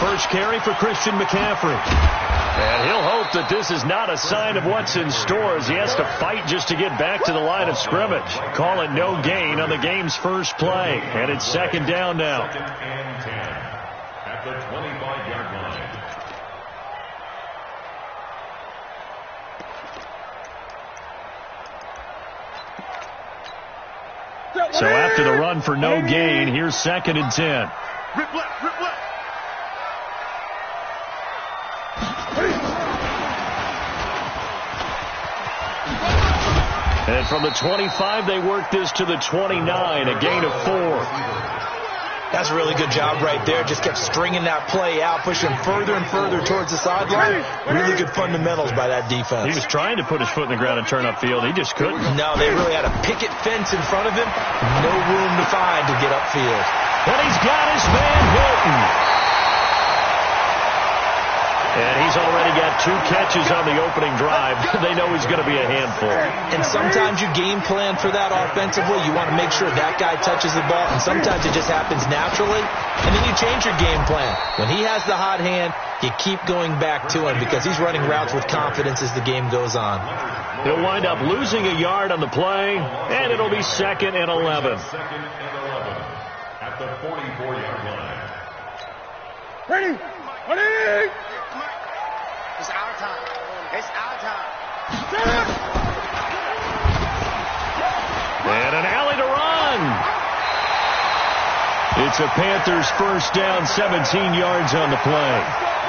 first carry for Christian McCaffrey. And he'll hope that this is not a sign of what's in store as he has to fight just to get back to the line of scrimmage. Call it no gain on the game's first play. And it's second down now. Second and 10 at the 25-yard line. So after the run for no gain, here's second and 10. Rip left, rip left. And from the 25, they work this to the 29, a gain of 4. That's a really good job right there. Just kept stringing that play out, pushing further and further towards the sideline. Really good fundamentals by that defense. He was trying to put his foot in the ground and turn upfield. He just couldn't. No, they really had a picket fence in front of him. No room to find to get upfield. And he's got his man Hilton. And he's already got 2 catches on the opening drive. They know he's going to be a handful. And sometimes you game plan for that offensively. You want to make sure that guy touches the ball. And sometimes it just happens naturally. And then you change your game plan. When he has the hot hand, you keep going back to him because he's running routes with confidence as the game goes on. He'll wind up losing a yard on the play, and it'll be second and 11. Second and 11 at the 44-yard line. Ready? Ready? It's our time. It's our time. And an alley to run. It's a Panthers first down, 17 yards on the play.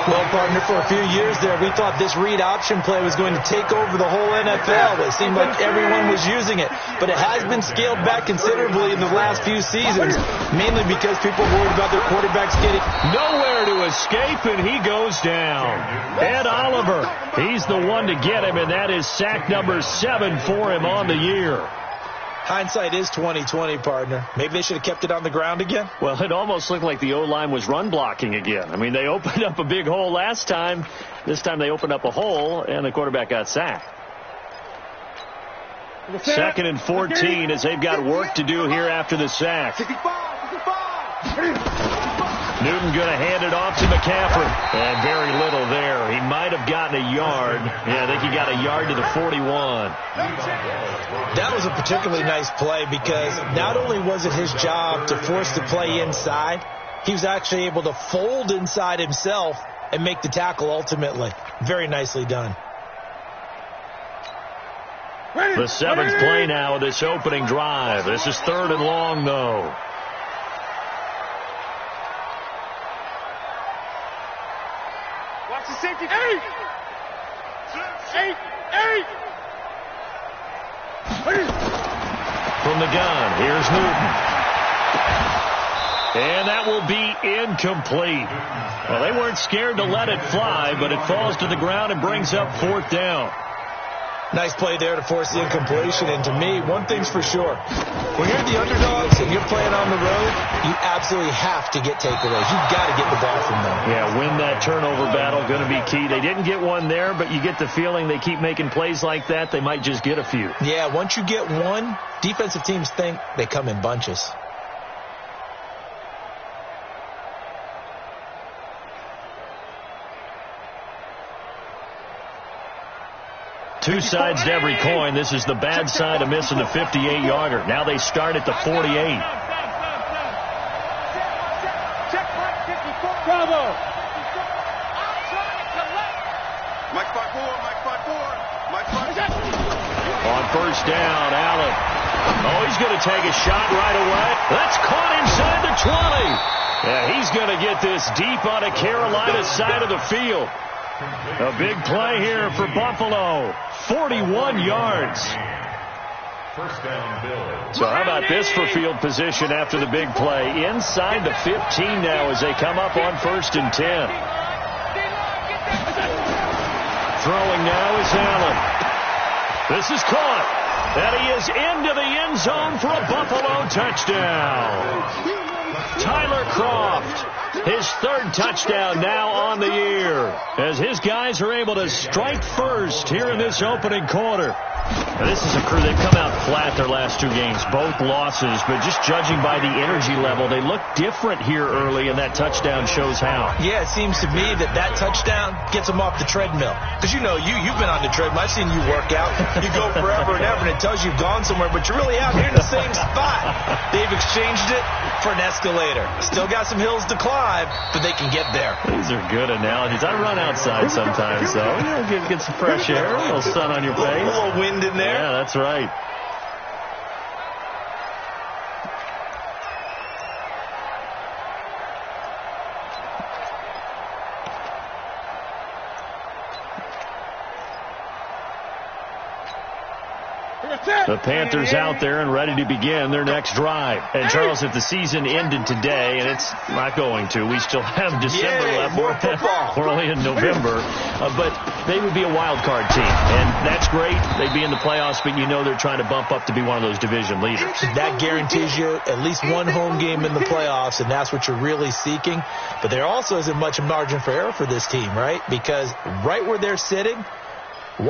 Well, partner, for a few years there, we thought this read option play was going to take over the whole NFL. It seemed like everyone was using it. But it has been scaled back considerably in the last few seasons, mainly because people are worried about their quarterbacks getting nowhere to escape, and he goes down. Ed Oliver, he's the one to get him, and that is sack number 7 for him on the year. Hindsight is 20/20, partner. Maybe they should have kept it on the ground again. Well, it almost looked like the O-line was run blocking again. I mean, they opened up a big hole last time. This time they opened up a hole, and the quarterback got sacked. Second and 14 as they've got work to do here after the sack. Newton going to hand it off to McCaffrey. And very little there. He might have gotten a yard. Yeah, I think he got a yard to the 41. That was a particularly nice play because not only was it his job to force the play inside, he was actually able to fold inside himself and make the tackle ultimately. Very nicely done. The 7th play now of this opening drive. This is 3rd and long, though. Watch the safety. 8. From the gun, here's Newton. And that will be incomplete. Well, they weren't scared to let it fly, but it falls to the ground and brings up 4th down. Nice play there to force the incompletion. And to me, one thing's for sure. When you're the underdogs and you're playing on the road, you absolutely have to get takeaways. You've got to get the ball from them. Yeah, win that turnover battle, going to be key. They didn't get one there, but you get the feeling they keep making plays like that, they might just get a few. Yeah, once you get one, defensive teams think they come in bunches. Two sides to every coin. This is the bad side of missing the 58-yarder. Now they start at the 48. Bravo. Mike 5-4. On first down, Allen. Oh, he's going to take a shot right away. That's caught inside the 20. Yeah, he's going to get this deep on a Carolina side of the field. A big play here for Buffalo. 41 yards. First down, Bill. So how about this for field position after the big play? Inside the 15 now as they come up on 1st and 10. Throwing now is Allen. This is caught. And he is into the end zone for a Buffalo touchdown. Tyler Kroft, his 3rd touchdown now on the year, as his guys are able to strike first here in this opening quarter. Now, this is a crew. They've come out flat their last two games, both losses, but just judging by the energy level, they look different here early, and that touchdown shows how. Yeah, it seems to me that touchdown gets them off the treadmill. Because, you've been on the treadmill. I've seen you work out. You go forever and ever, and it tells you you've gone somewhere, but you're really out here in the same spot. They've exchanged it for an escalator. Still got some hills to climb, but they can get there. These are good analogies. I run outside sometimes, though. Get some fresh air, a little sun on your face. A little wind in there. Yeah, that's right. The Panthers out there and ready to begin their next drive. And, Charles, if the season ended today, and it's not going to, we still have December left. More football. We're only in November. But they would be a wild card team. And that's great. They'd be in the playoffs, but they're trying to bump up to be one of those division leaders. That guarantees you at least one home game in the playoffs, and that's what you're really seeking. But there also isn't much margin for error for this team, right? Because right where they're sitting,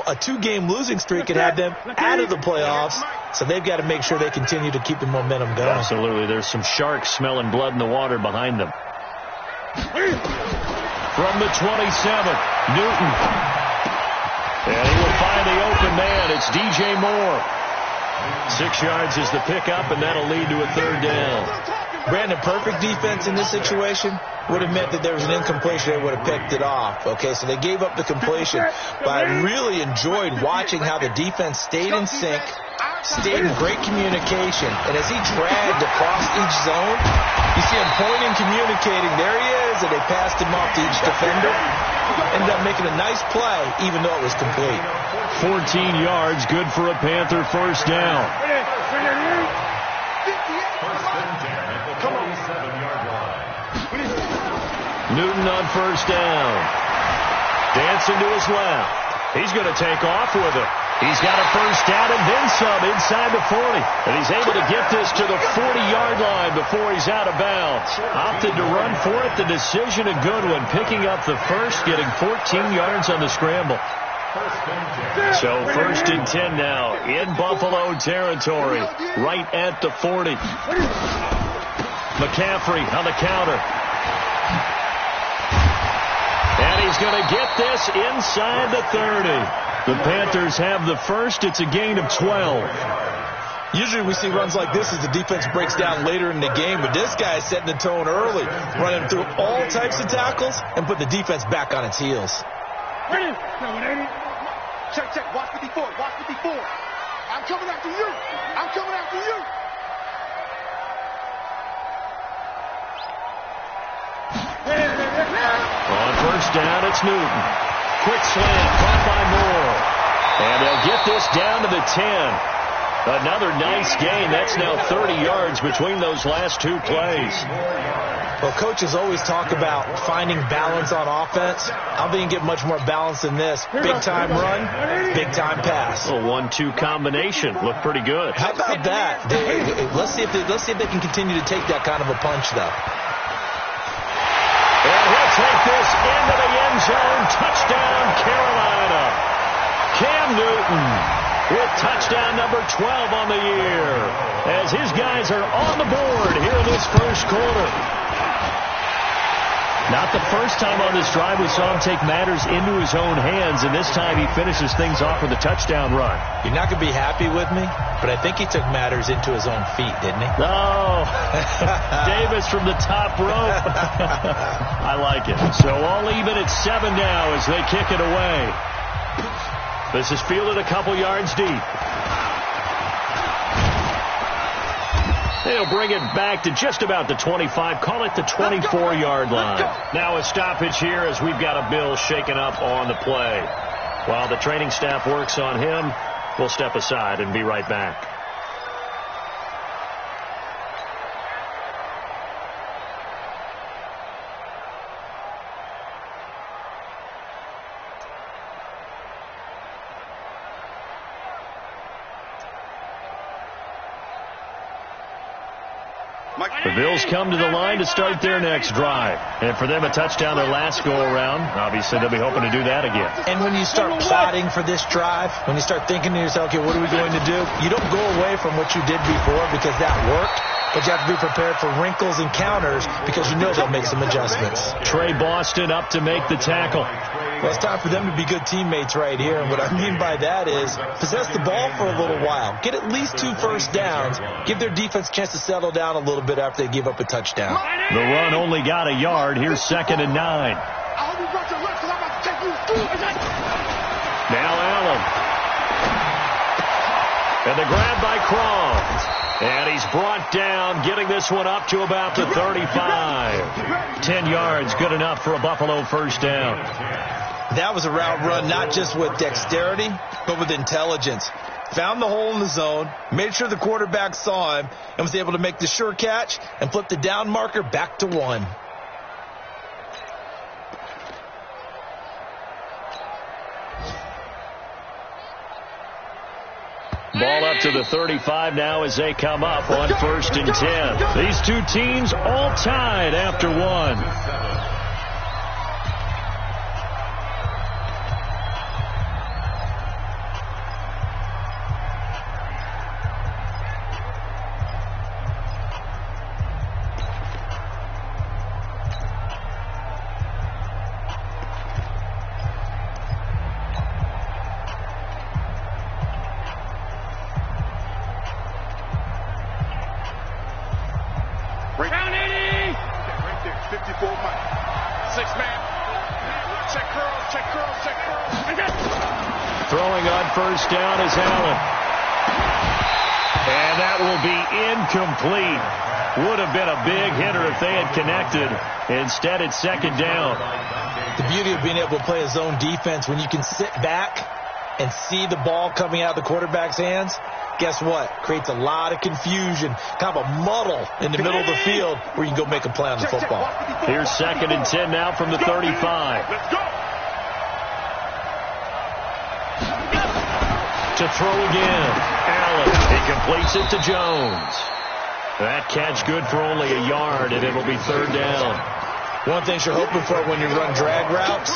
a two-game losing streak could have them out of the playoffs, so they've got to make sure they continue to keep the momentum going. Absolutely. There's some sharks smelling blood in the water behind them. From the 27, Newton. And he will find the open man. It's DJ Moore. 6 yards is the pickup, and that'll lead to a third down. Brandon, perfect defense in this situation would have meant that there was an incompletion. They would have picked it off. Okay, so they gave up the completion. But I really enjoyed watching how the defense stayed in sync, stayed in great communication. And as he dragged across each zone, you see him pointing, communicating. There he is, and they passed him off to each defender. Ended up making a nice play, even though it was complete. 14 yards, good for a Panther first down. Newton on first down. Dancing to his left. He's going to take off with it. He's got a first down and then some inside the 40. And he's able to get this to the 40-yard line before he's out of bounds. Opted to run for it. The decision a good one. Picking up the first, getting 14 yards on the scramble. So first and 10 now in Buffalo territory. Right at the 40. McCaffrey on the counter. And he's going to get this inside the 30. The Panthers have the first. It's a gain of 12. Usually we see runs like this as the defense breaks down later in the game, but this guy is setting the tone early, running through all types of tackles and put the defense back on its heels. Check. Watch 54. I'm coming after you. On first down, it's Newton. Quick slant, caught by Moore. And they'll get this down to the 10. Another nice gain. That's now 30 yards between those last two plays. Well, coaches always talk about finding balance on offense. I think you get much more balance than this. Big-time run, big-time pass. A 1-2 combination. Looked pretty good. How about that? Let's see if they can continue to take that kind of a punch, though. And he'll take this into the end zone. Touchdown, Carolina. Cam Newton with touchdown number 12 on the year as his guys are on the board here in this first quarter. Not the first time on this drive we saw him take matters into his own hands, and this time he finishes things off with a touchdown run. You're not going to be happy with me, but I think he took matters into his own feet, didn't he? No. Davis from the top rope. I like it. So all even at 7 now as they kick it away. This is fielded a couple yards deep. They'll bring it back to just about the 25. Call it the 24-yard line. Now a stoppage here as we've got a Bill shaken up on the play. While the training staff works on him, we'll step aside and be right back. The Bills come to the line to start their next drive. And for them, a touchdown their last go-around. Obviously, they'll be hoping to do that again. And when you start plotting for this drive, when you start thinking to yourself, okay, what are we going to do? You don't go away from what you did before because that worked. But you have to be prepared for wrinkles and counters because you know they'll make some adjustments. Trey Boston up to make the tackle. Well, it's time for them to be good teammates right here. And what I mean by that is possess the ball for a little while. Get at least 2 first downs. Give their defense a chance to settle down a little bit after they give up a touchdown. The run only got a yard. Here's 2nd and 9. Now Allen. And the grab by Cron. And he's brought down, getting this one up to about the 35. 10 yards, good enough for a Buffalo first down. That was a route run, not just with dexterity, but with intelligence. Found the hole in the zone, made sure the quarterback saw him, and was able to make the sure catch and flip the down marker back to 1. Ball up to the 35 now as they come up on 1st and 10. These two teams all tied after 1. Throwing on first down is Allen. And that will be incomplete. Would have been a big hitter if they had connected. Instead, it's 2nd down. The beauty of being able to play a zone defense when you can sit back and see the ball coming out of the quarterback's hands, guess what? Creates a lot of confusion, kind of a muddle in the middle of the field where you can go make a play on the football. Here's 2nd and 10 now from the 35. Let's go. To throw again. Allen. He completes it to Jones. That catch good for only a yard, and it'll be 3rd down. One thing you're hoping for when you run drag routes,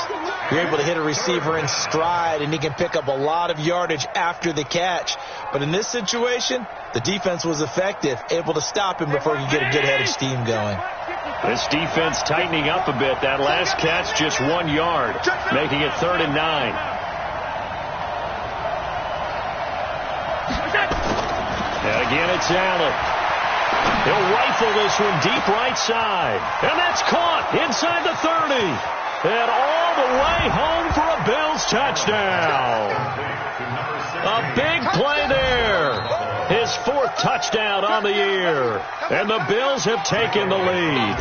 you're able to hit a receiver in stride, and he can pick up a lot of yardage after the catch. But in this situation, the defense was effective, able to stop him before he could get a good head of steam going. This defense tightening up a bit. That last catch just 1 yard, making it 3rd and 9. And again, it's Allen. He'll rifle this one deep right side. And that's caught inside the 30. And all the way home for a Bills touchdown. A big play there. His 4th touchdown on the year. And the Bills have taken the lead.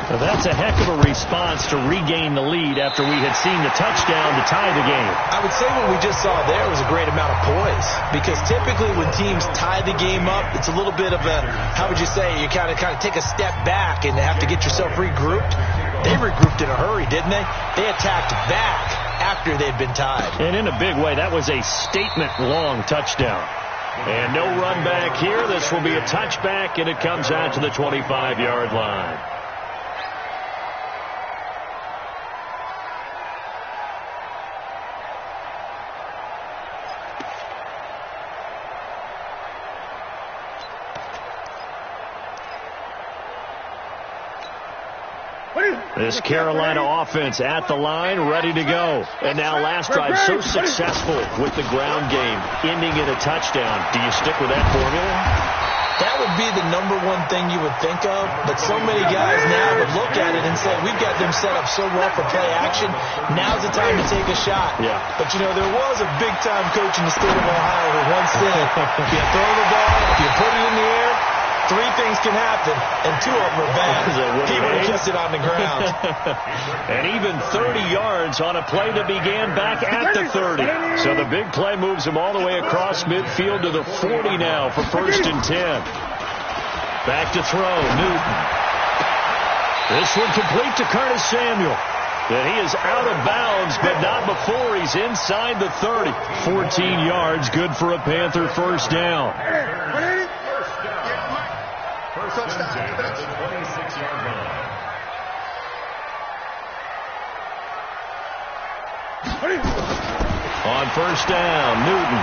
Well, that's a heck of a response to regain the lead after we had seen the touchdown to tie the game. I would say what we just saw there was a great amount of poise, because typically when teams tie the game up, it's a little bit of a, how would you say, you kind of take a step back and have to get yourself regrouped. They regrouped in a hurry, didn't they? They attacked back after they'd been tied. And in a big way, that was a statement-long touchdown. And no run back here. This will be a touchback, and it comes out to the 25-yard line. This Carolina offense at the line, ready to go. And now last drive so successful with the ground game, ending in a touchdown. Do you stick with that formula? That would be the number one thing you would think of, but so many guys now would look at it and say, we've got them set up so well for play action, now's the time to take a shot. Yeah. But, you know, there was a big-time coach in the state of Ohio who once said, if you throw the ball, if you put it in the air, 3 things can happen, and 2 of them are bad. He would have kissed it on the ground. And even 30 yards on a play that began back at the 30. So the big play moves him all the way across midfield to the 40 now for 1st and 10. Back to throw, Newton. This one complete to Curtis Samuel. And he is out of bounds, but not before he's inside the 30. 14 yards, good for a Panther first down. First down at the 26-yard line. On first down, Newton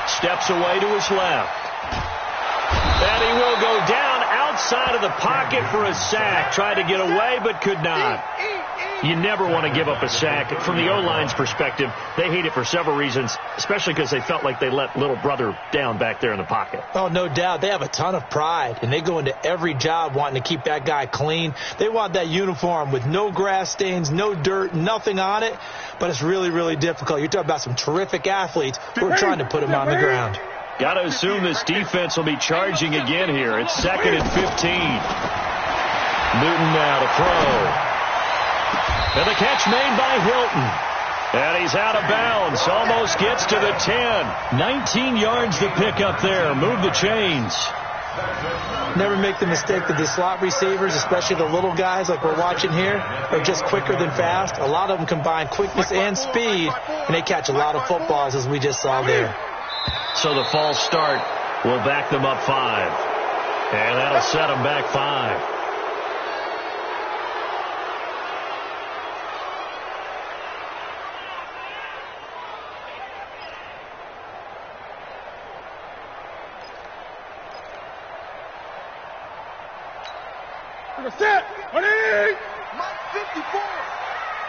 steps away to his left. And he will go down outside of the pocket for a sack. Tried to get away, but could not. You never want to give up a sack. From the O-line's perspective, they hate it for several reasons, especially because they felt like they let little brother down back there in the pocket. Oh, no doubt. They have a ton of pride, and they go into every job wanting to keep that guy clean. They want that uniform with no grass stains, no dirt, nothing on it, but it's really, really difficult. You're talking about some terrific athletes who are trying to put him on the ground. Got to assume this defense will be charging again here. It's 2nd and 15. Newton now to throw. And the catch made by Hilton. And he's out of bounds. Almost gets to the 10. 19 yards to pick up there. Move the chains. Never make the mistake that the slot receivers, especially the little guys like we're watching here, are just quicker than fast. A lot of them combine quickness and speed, and they catch a lot of footballs, as we just saw there. So the false start will back them up 5. And that'll set them back 5. Set. Ready? Mike 54.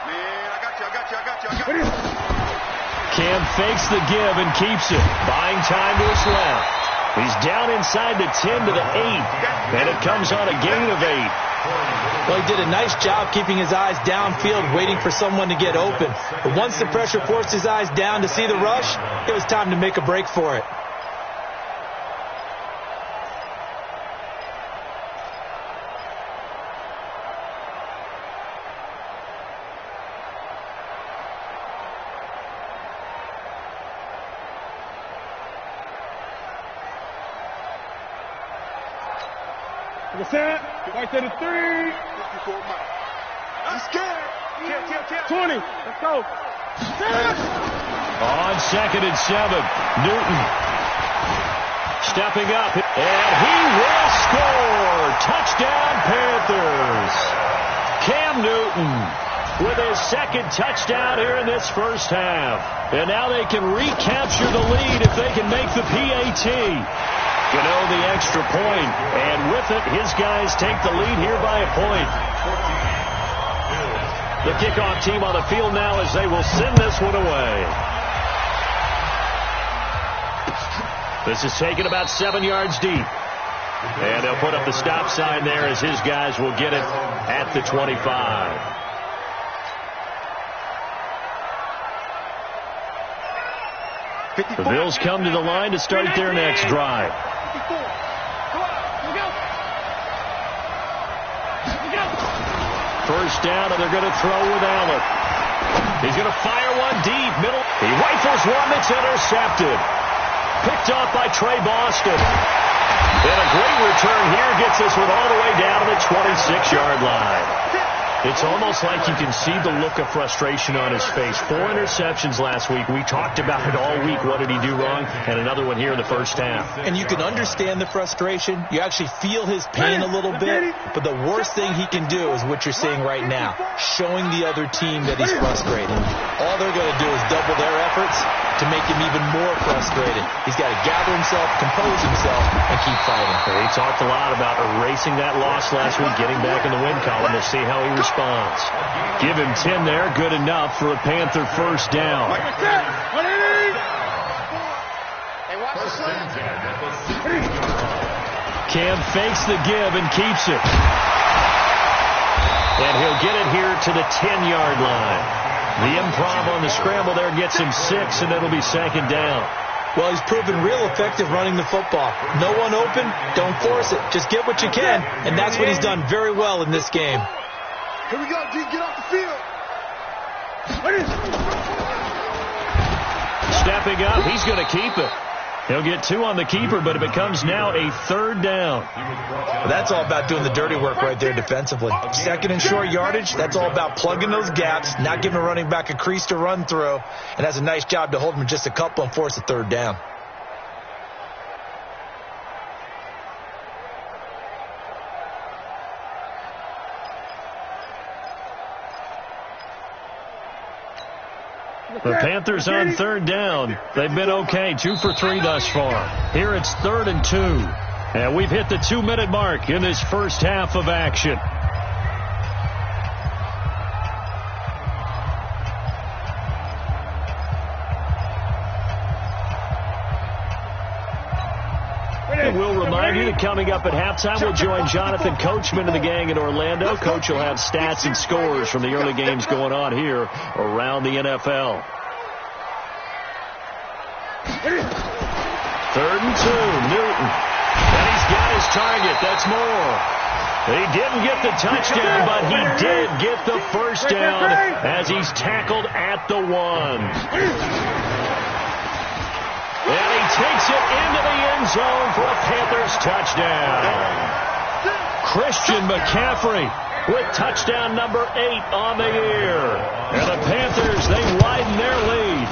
Man, I got you. Cam fakes the give and keeps it. Buying time to his left. He's down inside the 10 to the 8. And it comes on a gain of 8. Well, he did a nice job keeping his eyes downfield, waiting for someone to get open. But once the pressure forced his eyes down to see the rush, it was time to make a break for it. Set. Right to the 3. 54 Mike. I'm scared. 20. Let's go. Set. On 2nd and 7, Newton stepping up, and he will score. Touchdown, Panthers. Cam Newton with his 2nd touchdown here in this first half. And now they can recapture the lead if they can make the PAT. You know, the extra point, and with it, his guys take the lead here by a point. The kickoff team on the field now as they will send this one away. This is taken about 7 yards deep. And they'll put up the stop sign there as his guys will get it at the 25. The Bills come to the line to start their next drive. First down, and they're going to throw with Allen. He's going to fire one deep, middle. He rifles one that's intercepted. Picked off by Trey Boston. And a great return here gets us with all the way down to the 26-yard line. It's almost like you can see the look of frustration on his face. 4 interceptions last week. We talked about it all week. What did he do wrong? And another one here in the first half. And you can understand the frustration. You actually feel his pain a little bit. But the worst thing he can do is what you're seeing right now, showing the other team that he's frustrated. All they're going to do is double their efforts to make him even more frustrated. He's got to gather himself, compose himself, and keep fighting. He talked a lot about erasing that loss last week, getting back in the win column. We'll see how he responds. Give him 10 there. Good enough for a Panther first down. Cam fakes the give and keeps it. And he'll get it here to the 10-yard line. The improv on the scramble there gets him 6, and it'll be 2nd down. Well, he's proven real effective running the football. No one open, don't force it. Just get what you can, and that's what he's done very well in this game. Here we go, D. Get off the field. Stepping up, he's going to keep it. He'll get 2 on the keeper, but it becomes now a 3rd down. Well, that's all about doing the dirty work right there defensively. 2nd and short yardage, that's all about plugging those gaps, not giving a running back a crease to run through, and has a nice job to hold him just a couple and force a 3rd down. The Panthers on third down. They've been okay, 2 for 3 thus far. Here it's 3rd and 2. And we've hit the 2-minute mark in this first half of action. And we'll remind you that coming up at halftime, we'll join Jonathan Coachman and the gang in Orlando. Coach will have stats and scores from the early games going on here around the NFL. 3rd and 2, Newton. And he's got his target. That's more. He didn't get the touchdown, but he did get the first down as he's tackled at the 1. And he takes it into the end zone for a Panthers touchdown. Christian McCaffrey with touchdown number 8 on the year. And the Panthers, they widen their lead.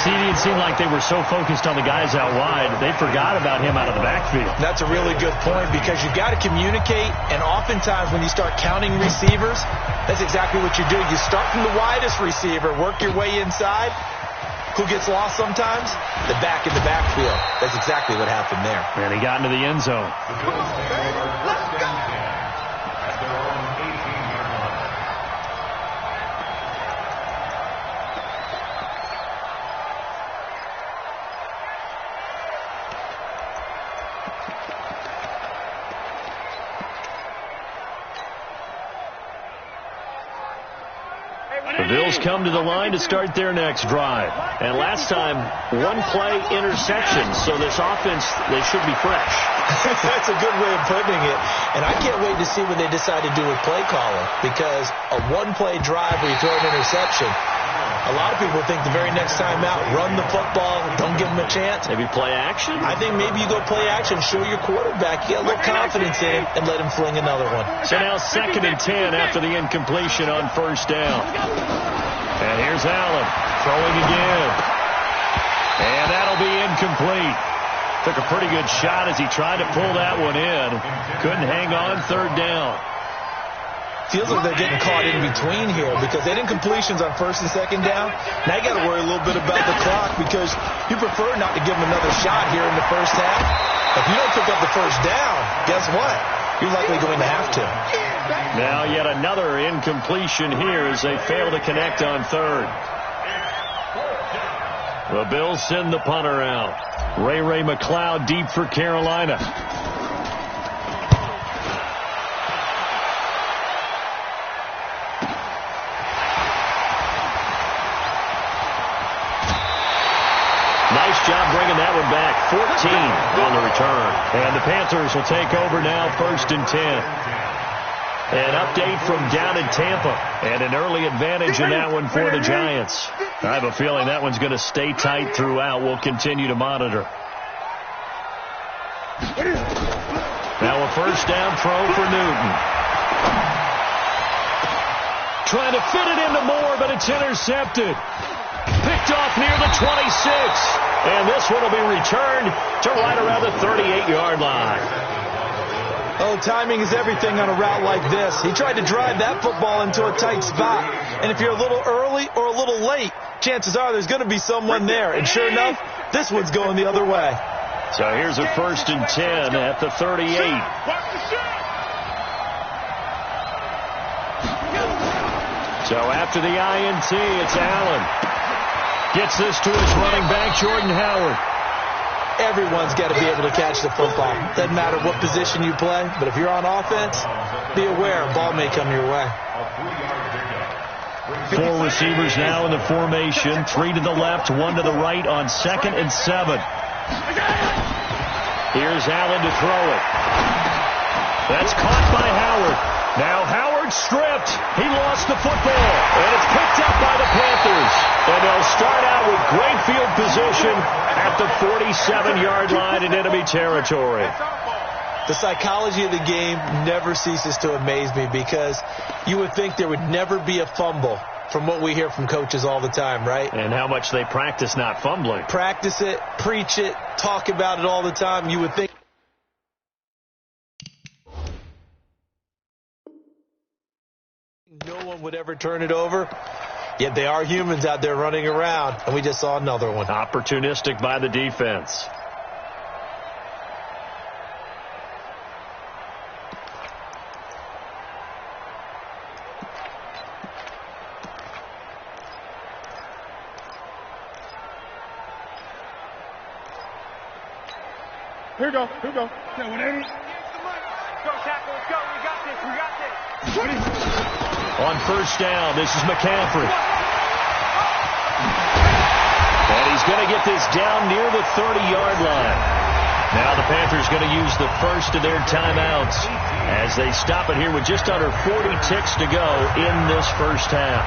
See, it seemed like they were so focused on the guys out wide, they forgot about him out of the backfield. That's a really good point because you've got to communicate, and oftentimes when you start counting receivers, that's exactly what you do. You start from the widest receiver, work your way inside. Who gets lost sometimes? The back in the backfield. That's exactly what happened there. And he got into the end zone. The Bills come to the line to start their next drive. And last time, 1-play interception, so this offense, they should be fresh. That's a good way of putting it. And I can't wait to see what they decide to do with play calling, because a 1-play drive where you throw an interception, a lot of people think the very next time out, run the football, don't give them a chance. Maybe play action? I think maybe you go play action, show your quarterback, get a little confidence in him, and let him fling another one. So now 2nd and 10 after the incompletion on first down. And here's Allen throwing again. And that'll be incomplete. Took a pretty good shot as he tried to pull that one in. Couldn't hang on 3rd down. Feels like they're getting caught in between here because they did incompletions on 1st and 2nd down. Now you got to worry a little bit about the clock because you prefer not to give them another shot here in the first half. If you don't pick up the first down, guess what? You're likely going to have to. Now yet another incompletion here as they fail to connect on 3rd. The Bills send the punter out. Ray McLeod deep for Carolina. Nice job bringing that one back. 14 on the return. And the Panthers will take over now, 1st and 10. An update from down in Tampa. And an early advantage in that one for the Giants. I have a feeling that one's going to stay tight throughout. We'll continue to monitor. Now a first down throw for Newton. Trying to fit it into Moore, but it's intercepted. Picked off near the 26. And this one will be returned to right around the 38-yard line. Oh, timing is everything on a route like this. He tried to drive that football into a tight spot. And if you're a little early or a little late, chances are there's going to be someone there. And sure enough, this one's going the other way. So here's a 1st and 10 at the 38. So after the INT, it's Allen. Gets this to his running back, Jordan Howard. Everyone's got to be able to catch the football. Doesn't matter what position you play, but if you're on offense, be aware a ball may come your way. 4 receivers now in the formation. 3 to the left, 1 to the right on 2nd and 7. Here's Allen to throw it. That's caught by Howard. Now Howard stripped. He lost the football. And it's picked up by the Panthers. And they'll start out with great field position at the 47-yard line in enemy territory. The psychology of the game never ceases to amaze me because you would think there would never be a fumble from what we hear from coaches all the time, right? And how much they practice not fumbling. Practice it, preach it, talk about it all the time. You would think no one would ever turn it over. Yet they are humans out there running around, and we just saw another one. Opportunistic by the defense. Here we go. Here we go. Yeah, 180. Go, tackle. Let's go. We got this. We got this. On first down, this is McCaffrey. And he's going to get this down near the 30-yard line. Now the Panthers going to use the first of their timeouts as they stop it here with just under 40 ticks to go in this first half.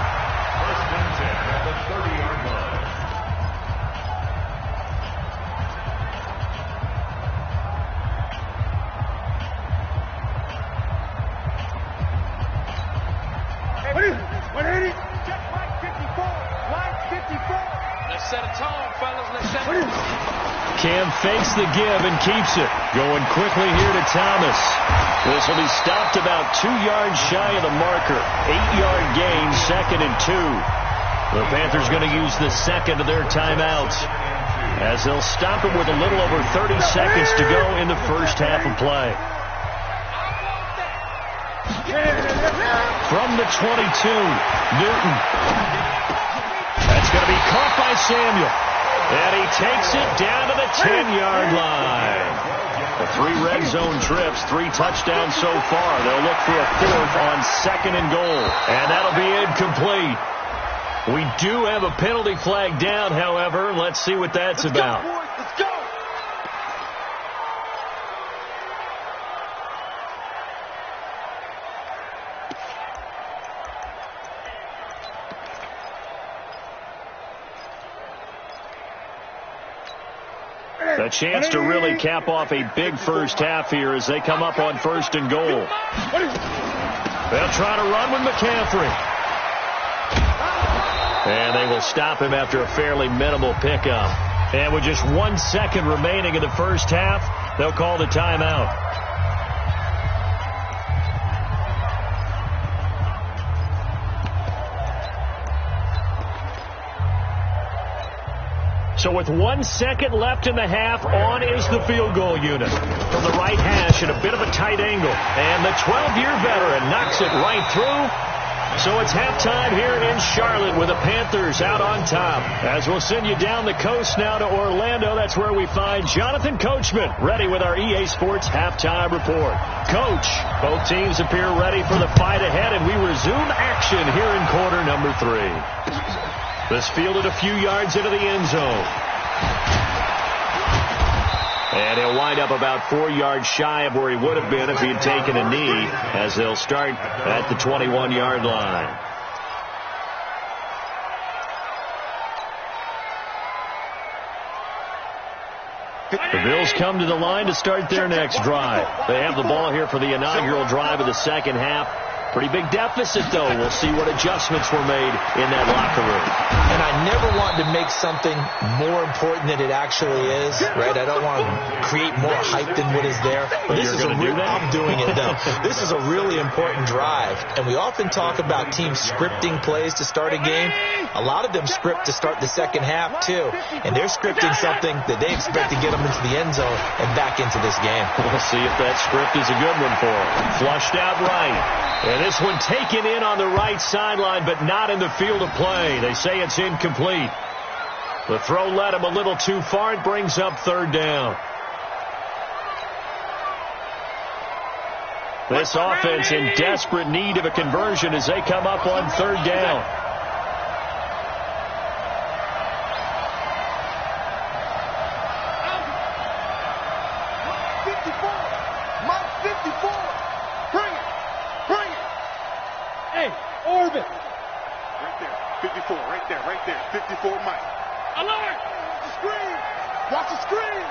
First and 10 at the 30-yard line. Cam fakes the give and keeps it. Going quickly here to Thomas. This will be stopped about 2 yards shy of the marker. 8-yard gain, 2nd and 2. The Panthers going to use the second of their timeouts as they'll stop it with a little over 30 seconds to go in the first half of play. From the 22, Newton. That's going to be caught by Samuel. And he takes it down to the 10-yard line. The 3 red zone trips, 3 touchdowns so far. They'll look for a 4th on 2nd and goal. And that'll be incomplete. We do have a penalty flag down, however. Let's see what that's about. Let's go. A chance to really cap off a big first half here as they come up on 1st and goal. They'll try to run with McCaffrey. And they will stop him after a fairly minimal pickup. And with just 1 second remaining in the first half, they'll call the timeout. So with 1 second left in the half, on is the field goal unit. From the right hash at a bit of a tight angle. And the 12-year veteran knocks it right through. So it's halftime here in Charlotte with the Panthers out on top. As we'll send you down the coast now to Orlando, that's where we find Jonathan Coachman ready with our EA Sports halftime report. Coach, both teams appear ready for the fight ahead, and we resume action here in quarter number 3. This fielded a few yards into the end zone. And he'll wind up about 4 yards shy of where he would have been if he had taken a knee, as they'll start at the 21-yard line. The Bills come to the line to start their next drive. They have the ball here for the inaugural drive of the second half. Pretty big deficit, though. We'll see what adjustments were made in that locker room. And I never want to make something more important than it actually is, right? I don't want to create more hype than what is there. But this is I'm doing it, though. This is a really important drive. And we often talk about teams scripting plays to start a game. A lot of them script to start the second half, too. And they're scripting something that they expect to get them into the end zone and back into this game. We'll see if that script is a good one for them. Flushed out right. And this one taken in on the right sideline, but not in the field of play. They say it's incomplete. The throw led him a little too far. It brings up 3rd down. This offense in desperate need of a conversion as they come up on 3rd down. Alert! The screen! Watch the screen!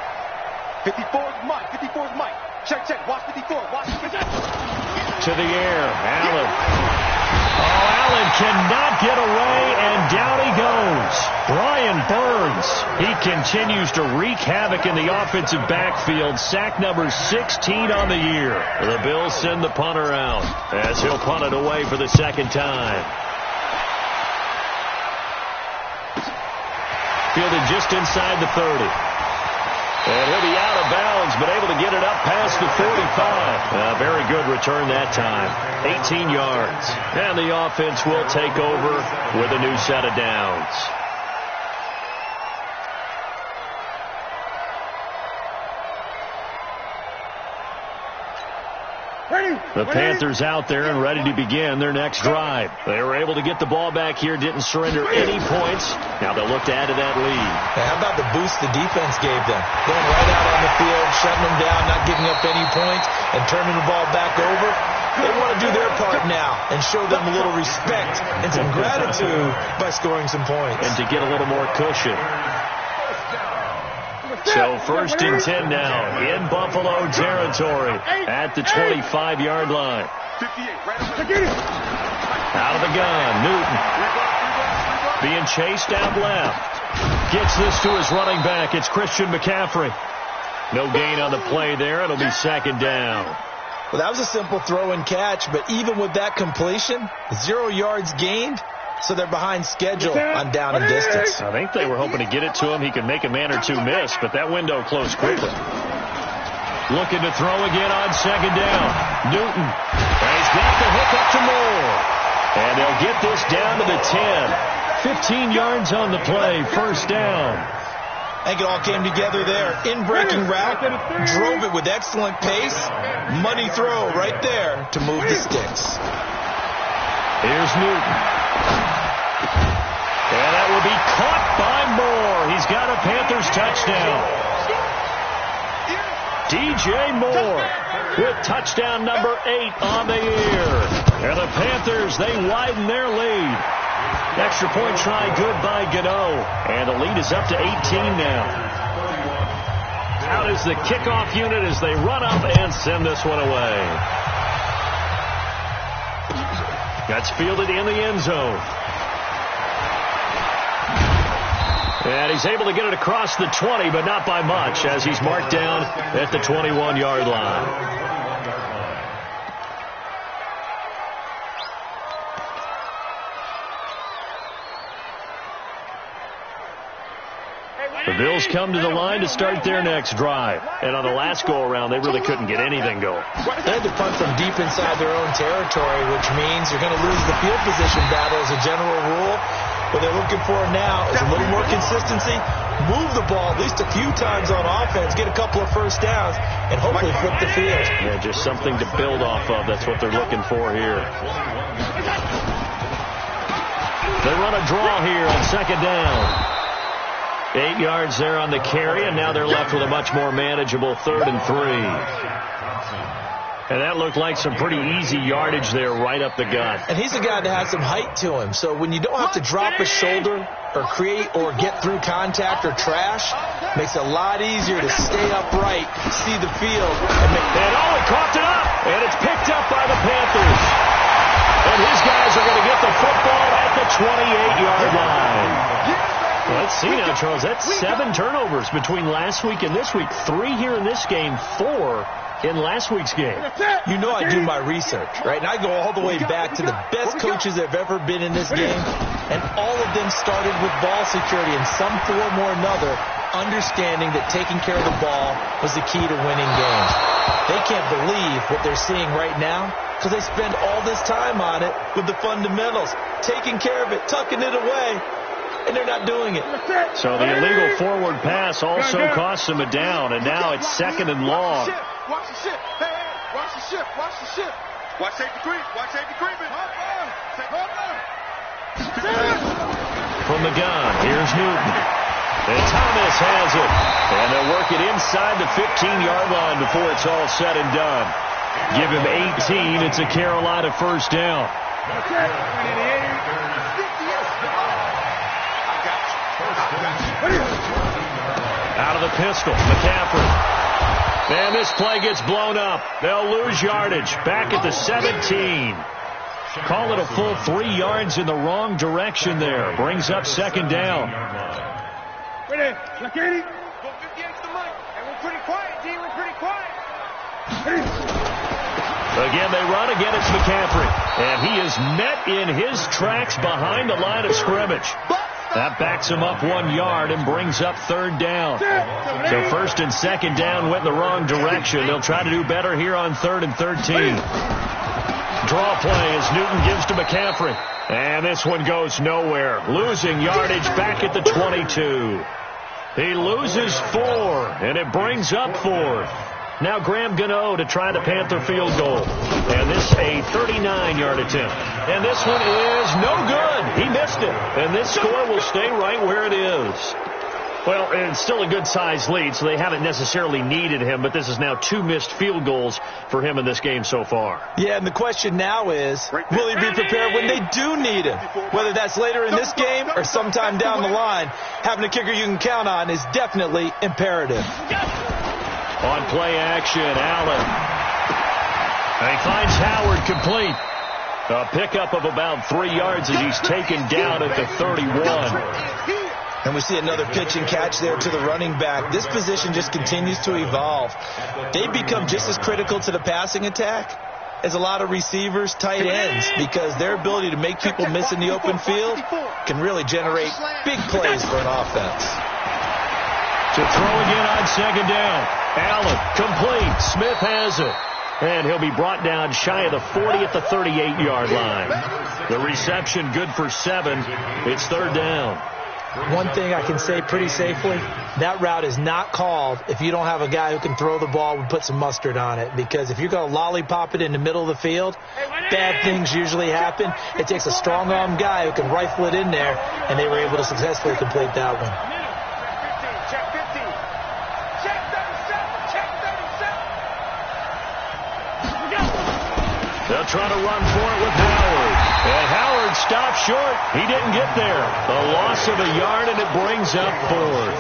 54 is Mike. 54 is Mike. Check. Watch 54. Watch 54. To the air. Allen. Oh, Allen cannot get away, and down he goes. Brian Burns. He continues to wreak havoc in the offensive backfield. Sack number 16 on the year. The Bills send the punter out as he'll punt it away for the second time. Fielded just inside the 30. And he'll be out of bounds, but able to get it up past the 45. Very good return that time. 18 yards. And the offense will take over with a new set of downs. The Panthers out there and ready to begin their next drive. They were able to get the ball back here, didn't surrender any points. Now they'll look to add to that lead. How about the boost the defense gave them? Going right out on the field, shutting them down, not giving up any points, and turning the ball back over. They want to do their part now and show them a little respect and some gratitude by scoring some points. And to get a little more cushion. So 1st and 10 now in Buffalo territory at the 25-yard line. Out of the gun, Newton. Being chased out left. Gets this to his running back. It's Christian McCaffrey. No gain on the play there. It'll be 2nd down. Well, that was a simple throw and catch, but even with that completion, 0 yards gained. So they're behind schedule on down and distance. I think they were hoping to get it to him. He could make a man or two miss, but that window closed quickly. Looking to throw again on 2nd down. Newton. And he's got the hook up to Moore. And they'll get this down to the 10. 15 yards on the play. 1st down. I think it all came together there. In-breaking route. Drove it with excellent pace. Money throw right there to move the sticks. Here's Newton. And that will be caught by Moore. He's got a Panthers touchdown. DJ Moore with touchdown number 8 on the year. And the Panthers, they widen their lead. Extra point try good by Gano. And the lead is up to 18 now. Out is the kickoff unit as they run up and send this one away. That's fielded in the end zone. And he's able to get it across the 20, but not by much, as he's marked down at the 21-yard line. The Bills come to the line to start their next drive. And on the last go-around, they really couldn't get anything going. They had to punt from deep inside their own territory, which means you're going to lose the field position battle as a general rule. What they're looking for now is a little more consistency, move the ball at least a few times on offense, get a couple of first downs, and hopefully flip the field. Yeah, just something to build off of. That's what they're looking for here. They run a draw here on 2nd down. 8 yards there on the carry, and now they're left with a much more manageable 3rd and 3. And that looked like some pretty easy yardage there right up the gut. And he's a guy that has some height to him, so when you don't have to drop a shoulder or create or get through contact or trash, makes it a lot easier to stay upright, see the field. And he coughed it up, and it's picked up by the Panthers. And his guys are going to get the football at the 28-yard line. Let's see now, Charles. That's 7 turnovers between last week and this week. 3 here in this game, 4 in last week's game. You know I do my research, right? And I go all the way back to the best coaches that have ever been in this game. And all of them started with ball security in some form or another, understanding that taking care of the ball was the key to winning games. They can't believe what they're seeing right now because they spend all this time on it with the fundamentals, taking care of it, tucking it away. And they're not doing it. So the illegal forward pass also costs them a down, and now it's 2nd and long. Watch the ship. Hey, watch the ship. Watch the ship. Watch safety creep. Watch safety creeping. From the gun, here's Newton. And Thomas has it. And they'll work it inside the 15-yard line before it's all said and done. Give him 18. It's a Carolina 1st down. Out of the pistol, McCaffrey. And this play gets blown up. They'll lose yardage. Back at the 17. Call it a full 3 yards in the wrong direction there. Brings up 2nd down. Go 58 to the mic. And we're pretty quiet, D. We're pretty quiet. Again, they run. Again, it's McCaffrey. And he is met in his tracks behind the line of scrimmage. That backs him up 1 yard and brings up 3rd down. So 1st and 2nd down went in the wrong direction. They'll try to do better here on 3rd and 13. Draw play as Newton gives to McCaffrey. And this one goes nowhere. Losing yardage back at the 22. He loses 4, and it brings up 4th. Now Graham Gano to try the Panther field goal. And this a 39-yard attempt. And this one is no good. He missed it. And this score will stay right where it is. Well, it's still a good-sized lead, so they haven't necessarily needed him, but this is now 2 missed field goals for him in this game so far. Yeah, and the question now is, will he be prepared when they do need him? Whether that's later in this game or sometime down the line, having a kicker you can count on is definitely imperative. On play action, Allen. And he finds Howard complete. A pickup of about 3 yards as he's taken down at the 31. And we see another pitch and catch there to the running back. This position just continues to evolve. They become just as critical to the passing attack as a lot of receivers, tight ends, because their ability to make people miss in the open field can really generate big plays for an offense. To throw again on 2nd down. Allen, complete. Smith has it. And he'll be brought down shy of the 40 at the 38-yard line. The reception good for 7. It's 3rd down. One thing I can say pretty safely, that route is not called if you don't have a guy who can throw the ball and put some mustard on it. Because if you're going to lollipop it in the middle of the field, bad things usually happen. It takes a strong-arm guy who can rifle it in there, and they were able to successfully complete that one. They'll try to run for it with Howard. And Howard stopped short. He didn't get there. A loss of a yard, and it brings up 4th.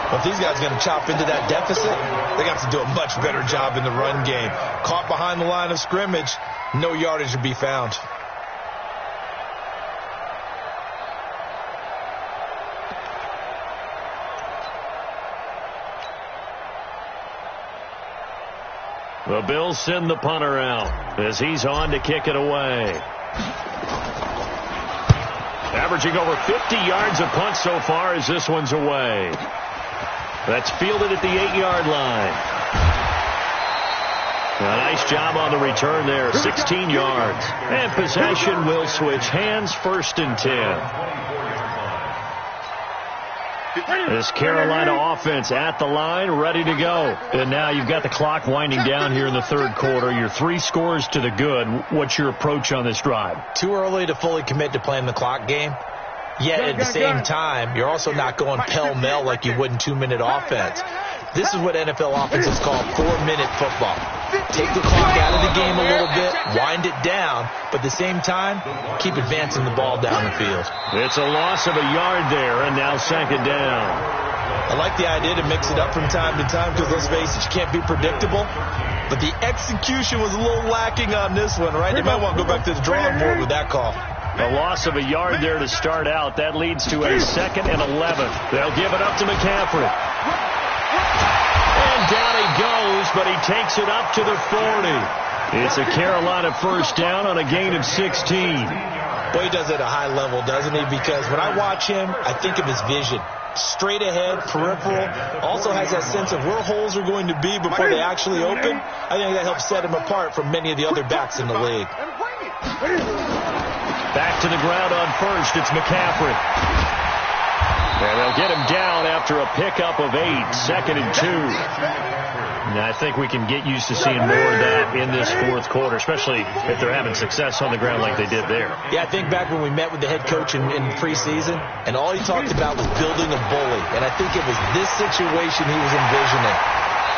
Well, if these guys are going to chop into that deficit, they got to do a much better job in the run game. Caught behind the line of scrimmage, no yardage to be found. The Bills send the punter out as he's on to kick it away. Averaging over 50 yards a punt so far as this one's away. That's fielded at the 8-yard line. A nice job on the return there, 16 yards. And possession will switch hands, 1st and 10. This Carolina offense at the line, ready to go. And now you've got the clock winding down here in the 3rd quarter. You're 3 scores to the good. What's your approach on this drive? Too early to fully commit to playing the clock game. Yet at the same time, you're also not going pell-mell like you would in 2-minute offense. This is what NFL offenses call 4-minute football. Take the clock out of the game a little bit, wind it down, but at the same time, keep advancing the ball down the field. It's a loss of a yard there, and now 2nd down. I like the idea to mix it up from time to time because, let's face it, you can't be predictable. But the execution was a little lacking on this one, right? They might want to go back to the drawing board with that call. A loss of a yard there to start out. That leads to a 2nd and 11. They'll give it up to McCaffrey. And down he goes, but he takes it up to the 40. It's a Carolina 1st down on a gain of 16. Boy, he does it at a high level, doesn't he? Because when I watch him, I think of his vision. Straight ahead, peripheral, also has that sense of where holes are going to be before they actually open. I think that helps set him apart from many of the other backs in the league. Back to the ground on 1st, it's McCaffrey. And they'll get him down after a pickup of 8, 2nd and 2. And I think we can get used to seeing more of that in this 4th quarter, especially if they're having success on the ground like they did there. Yeah, I think back when we met with the head coach in preseason, and all he talked about was building a bully. And I think it was this situation he was envisioning.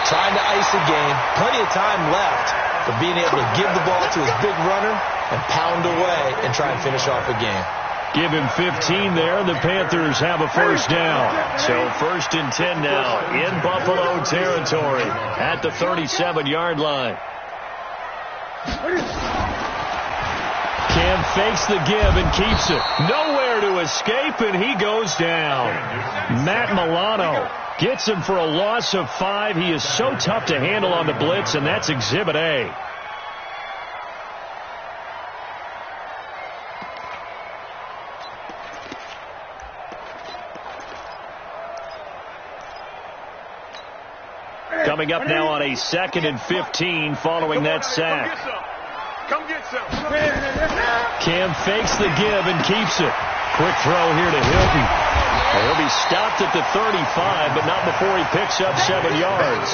Trying to ice a game, plenty of time left, but being able to give the ball to his big runner and pound away and try and finish off a game. Give him 15 there, and the Panthers have a 1st down. So 1st and 10 now in Buffalo territory at the 37-yard line. Cam fakes the give and keeps it. Nowhere to escape, and he goes down. Matt Milano gets him for a loss of 5. He is so tough to handle on the blitz, and that's Exhibit A. coming up now on a 2nd and 15 following that sack. Come get some. Cam fakes the give and keeps it. Quick throw here to Hilton. He'll be stopped at the 35, but not before he picks up 7 yards.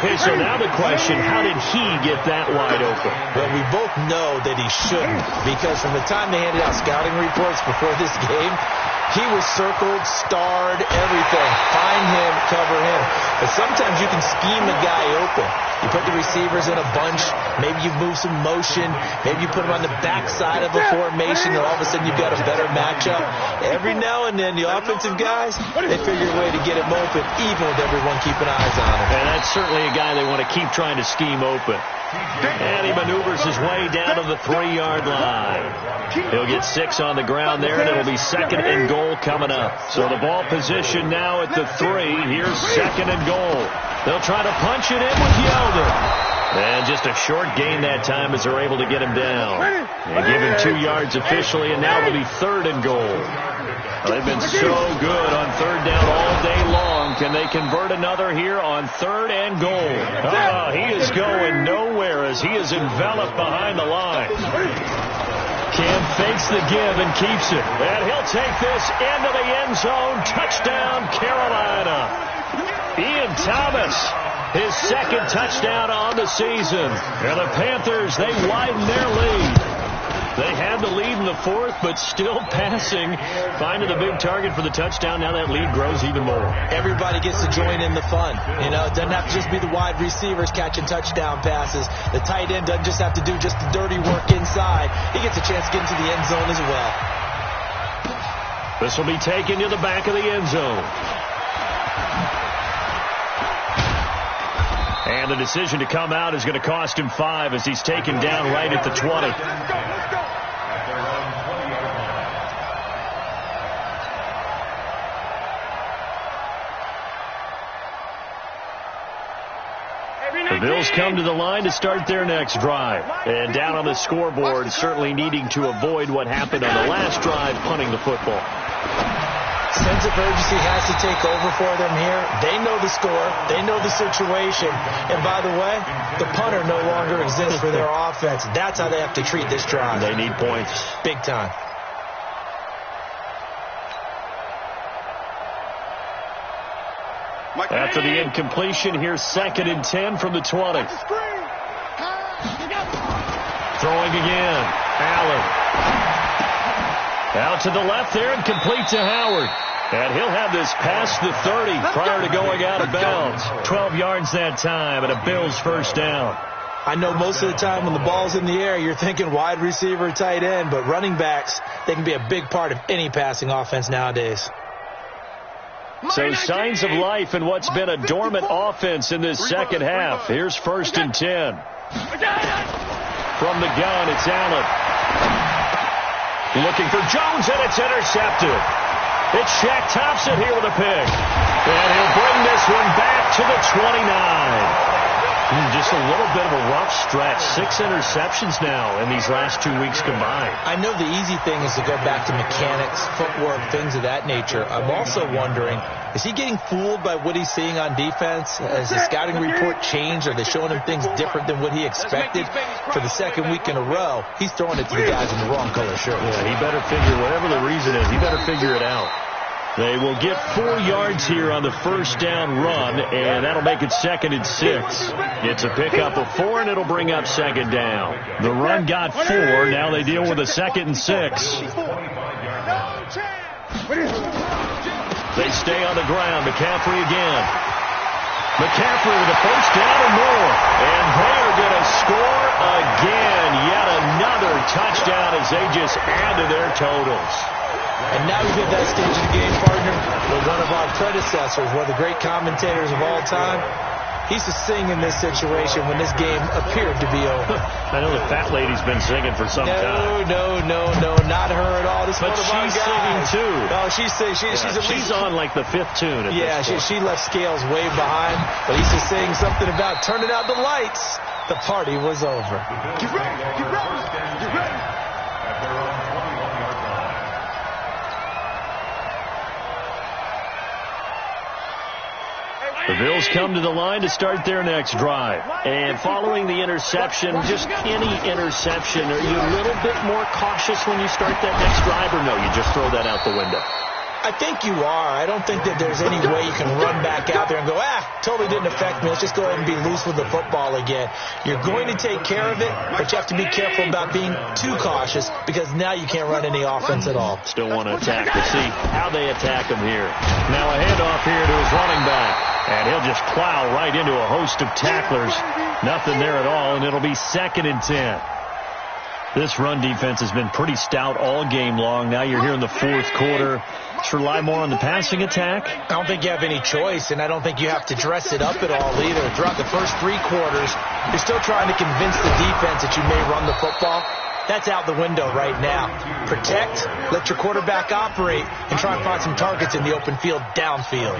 Okay, so now the question, how did he get that wide open? Well, we both know that he shouldn't, because from the time they handed out scouting reports before this game, he was circled, starred, everything. Find him, cover him. But sometimes you can scheme a guy open. You put the receivers in a bunch. Maybe you move some motion. Maybe you put them on the backside of a formation, and all of a sudden you've got a better matchup. Every now and then, the offensive guys, they figure a way to get him open, even with everyone keeping eyes on him. And that's certainly a guy they want to keep trying to scheme open. And he maneuvers his way down to the 3-yard line. He'll get 6 on the ground there, and it'll be 2nd and goal coming up. So the ball position now at the 3. Here's 2nd and goal. They'll try to punch it in with Yeldon. And just a short gain that time as they're able to get him down. And give him 2 yards officially, and now it'll be 3rd and goal. They've been so good on 3rd down all day long. Can they convert another here on 3rd and goal? Oh, he is going nowhere as he is enveloped behind the line. Cam fakes the give and keeps it. And he'll take this into the end zone. Touchdown, Carolina. Ian Thomas, his 2nd touchdown on the season. And the Panthers, they widen their lead. They had the lead in the 4th, but still passing. Finding the big target for the touchdown. Now that lead grows even more. Everybody gets to join in the fun. You know, it doesn't have to just be the wide receivers catching touchdown passes. The tight end doesn't just have to do just the dirty work inside. He gets a chance to get into the end zone as well. This will be taken to the back of the end zone. And the decision to come out is going to cost him 5 as he's taken down right at the 20. The Bills come to the line to start their next drive. And down on the scoreboard, certainly needing to avoid what happened on the last drive, punting the football. Sense of urgency has to take over for them here. They know the score. They know the situation. And by the way, the punter no longer exists for their offense. That's how they have to treat this drive. They need points. Big time. After the incompletion, here's 2nd and 10 from the 20. Throwing again. Allen. Out to the left there and complete to Howard. And he'll have this past the 30 prior to going out of bounds. 12 yards that time and a Bills 1st down. I know most of the time when the ball's in the air, you're thinking wide receiver, tight end, but running backs, they can be a big part of any passing offense nowadays. So signs of life in what's been a dormant offense in this 2nd half. Here's 1st and 10. From the gun, it's Allen. Looking for Jones, and it's intercepted. It's Shaq Thompson here with a pick. And he'll bring this one back to the 29. Just a little bit of a rough stretch. 6 interceptions now in these last 2 weeks combined. I know the easy thing is to go back to mechanics, footwork, things of that nature. I'm also wondering, is he getting fooled by what he's seeing on defense? Has the scouting report changed? Are they showing him things different than what he expected? For the 2nd week in a row, he's throwing it to the guys in the wrong color shirt. Yeah, he better figure, whatever the reason is, he better figure it out. They will get 4 yards here on the 1st down run, and that'll make it 2nd and 6. It's a pickup of 4, and it'll bring up 2nd down. The run got 4. Now they deal with a 2nd and 6. They stay on the ground. McCaffrey again. McCaffrey with a 1st down and more. And they are going to score again. Yet another touchdown as they just add to their totals. And now we get that stage of the game, partner, with one of our predecessors, one of the great commentators of all time. He used to sing in this situation when this game appeared to be over. I know the fat lady's been singing for some time. No, not her at all. This but she's singing too. No, she's on like the 5th tune. She left Scales way behind. But he used to sing something about turning out the lights. The party was over. Get ready, get ready, get ready. The Bills come to the line to start their next drive. And following the interception, just any interception, are you a little bit more cautious when you start that next drive, or no, you just throw that out the window? I think you are. I don't think that there's any way you can run back out there and go, totally didn't affect me. Let's just go ahead and be loose with the football again. You're going to take care of it, but you have to be careful about being too cautious because now you can't run any offense at all. Still want to attack. We'll see how they attack him here. Now a handoff here to his running back, and he'll just plow right into a host of tacklers. Nothing there at all, and it'll be 2nd and 10. This run defense has been pretty stout all game long. Now you're here in the 4th quarter. Let's rely more on the passing attack. I don't think you have any choice, and I don't think you have to dress it up at all either. Throughout the first 3 quarters, you're still trying to convince the defense that you may run the football. That's out the window right now. Protect, let your quarterback operate, and try and find some targets in the open field downfield.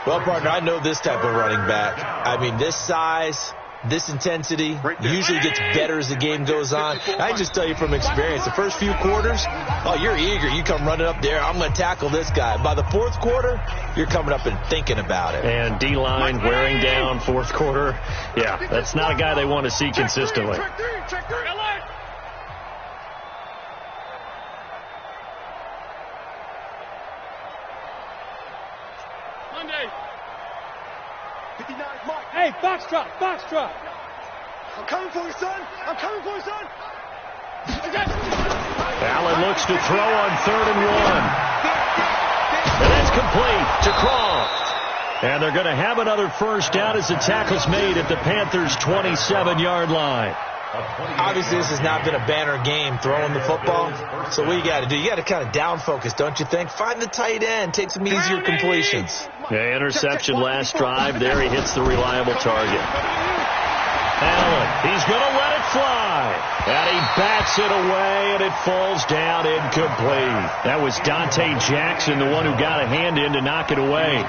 Well, partner, I know this type of running back. I mean, this size, this intensity usually gets better as the game goes on. I can just tell you from experience, the first few quarters, you're eager. You come running up there, I'm going to tackle this guy. By the 4th quarter, you're coming up and thinking about it. And D-line wearing down 4th quarter. Yeah, that's not a guy they want to see consistently. Check 3. Monday. 59 Mike. Hey, box drop. I'm coming for you, son. Allen looks to throw on 3rd and 1. And that's complete to Croft. And they're going to have another first down as the tackle's made at the Panthers' 27-yard line. Obviously, this has not been a banner game throwing the football. So what you got to do, you got to kind of down focus, don't you think? Find the tight end, take some easier completions. Yeah, interception last drive. There he hits the reliable target. Allen, he's going to let it fly. And he bats it away, and it falls down incomplete. That was Dante Jackson, the one who got a hand in to knock it away.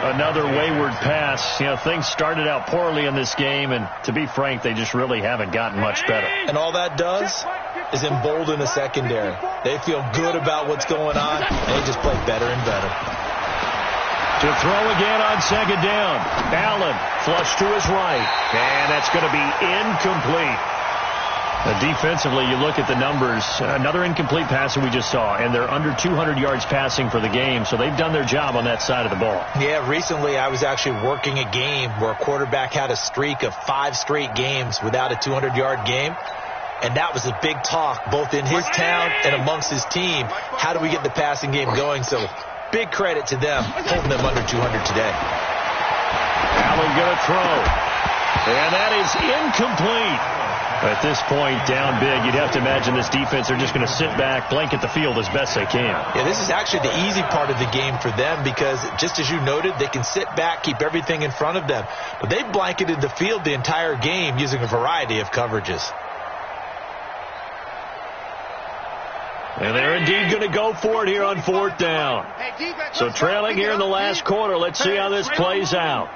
Another wayward pass. You know, things started out poorly in this game, and to be frank, they just really haven't gotten much better. And all that does is embolden the secondary. They feel good about what's going on, and they just play better and better. To throw again on 2nd down. Allen flush to his right, and that's going to be incomplete. Defensively, you look at the numbers, another incomplete pass that we just saw, and they're under 200 yards passing for the game, so they've done their job on that side of the ball. Yeah, recently I was actually working a game where a quarterback had a streak of 5 straight games without a 200-yard game, and that was a big talk both in his town and amongst his team. How do we get the passing game going? So big credit to them holding them under 200 today. Allen going to throw, and that is incomplete. At this point, down big, you'd have to imagine this defense are just going to sit back, blanket the field as best they can. Yeah, this is actually the easy part of the game for them because, just as you noted, they can sit back, keep everything in front of them. But they blanketed the field the entire game using a variety of coverages. And they're indeed going to go for it here on 4th down. So trailing here in the last quarter, let's see how this plays out.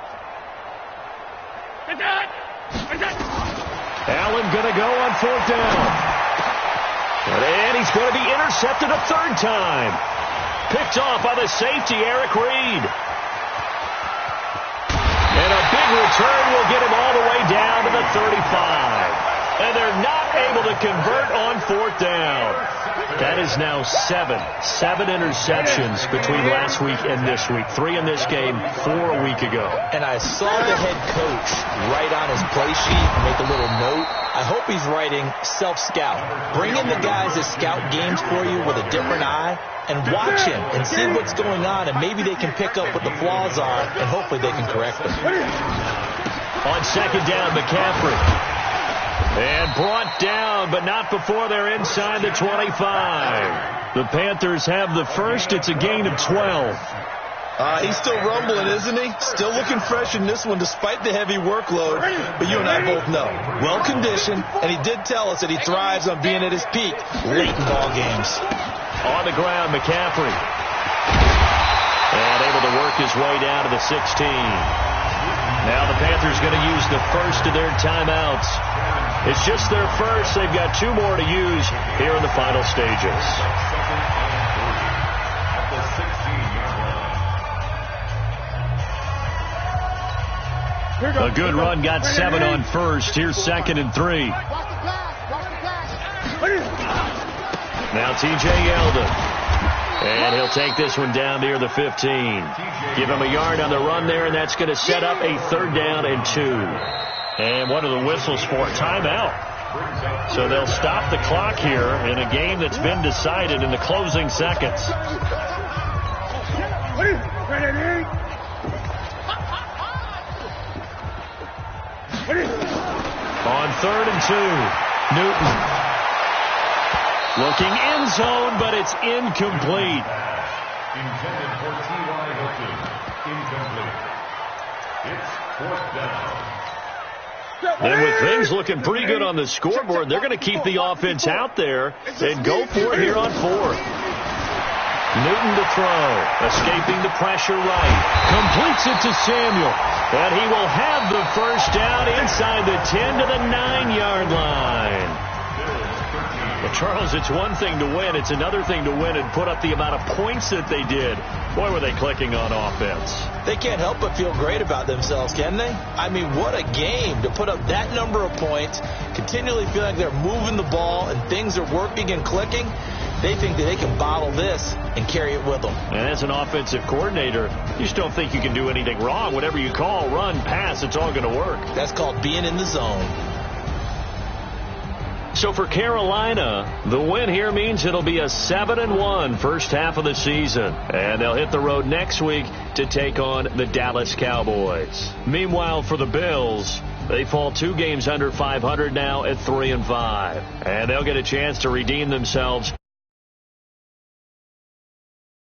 Allen going to go on 4th down. And he's going to be intercepted a 3rd time. Picked off by the safety, Eric Reed. And a big return will get him all the way down to the 35. And they're not able to convert on 4th down. That is now 7 interceptions between last week and this week. 3 in this game, 4 a week ago. And I saw the head coach write on his play sheet, make a little note. I hope he's writing self-scout. Bring in the guys that scout games for you with a different eye and watch him and see what's going on, and maybe they can pick up what the flaws are, and hopefully they can correct them. On 2nd down, McCaffrey. And brought down, but not before they're inside the 25. The Panthers have the first. It's a gain of 12. He's still rumbling, isn't he? Still looking fresh in this one despite the heavy workload. But you and I both know, well-conditioned, and he did tell us that he thrives on being at his peak late in ball games. On the ground, McCaffrey. And able to work his way down to the 16. Now the Panthers going to use the first of their timeouts. It's just their first. They've got 2 more to use here in the final stages. A good run, got 7 on first. Here's 2nd and 3. Now T.J. Yeldon. And he'll take this one down near the 15. Give him a yard on the run there, and that's going to set up a 3rd down and 2. And what are the whistles for? Timeout. So they'll stop the clock here in a game that's been decided in the closing seconds. On 3rd and 2, Newton. Looking end zone, but it's incomplete. Intended for T.Y. Hilton. Incomplete. It's 4th down. And with things looking pretty good on the scoreboard, they're going to keep the offense out there and go for it here on 4th. Newton to throw, escaping the pressure right. Completes it to Samuel. And he will have the 1st down inside the 10 to the 9-yard line. Well, Charles, it's one thing to win. It's another thing to win and put up the amount of points that they did. Boy, were they clicking on offense. They can't help but feel great about themselves, can they? I mean, what a game to put up that number of points, continually feel like they're moving the ball and things are working and clicking. They think that they can bottle this and carry it with them. And as an offensive coordinator, you just don't think you can do anything wrong. Whatever you call, run, pass, it's all going to work. That's called being in the zone. So for Carolina, the win here means it'll be a 7-1 first half of the season. And they'll hit the road next week to take on the Dallas Cowboys. Meanwhile, for the Bills, they fall 2 games under 500 now at 3-5. And they'll get a chance to redeem themselves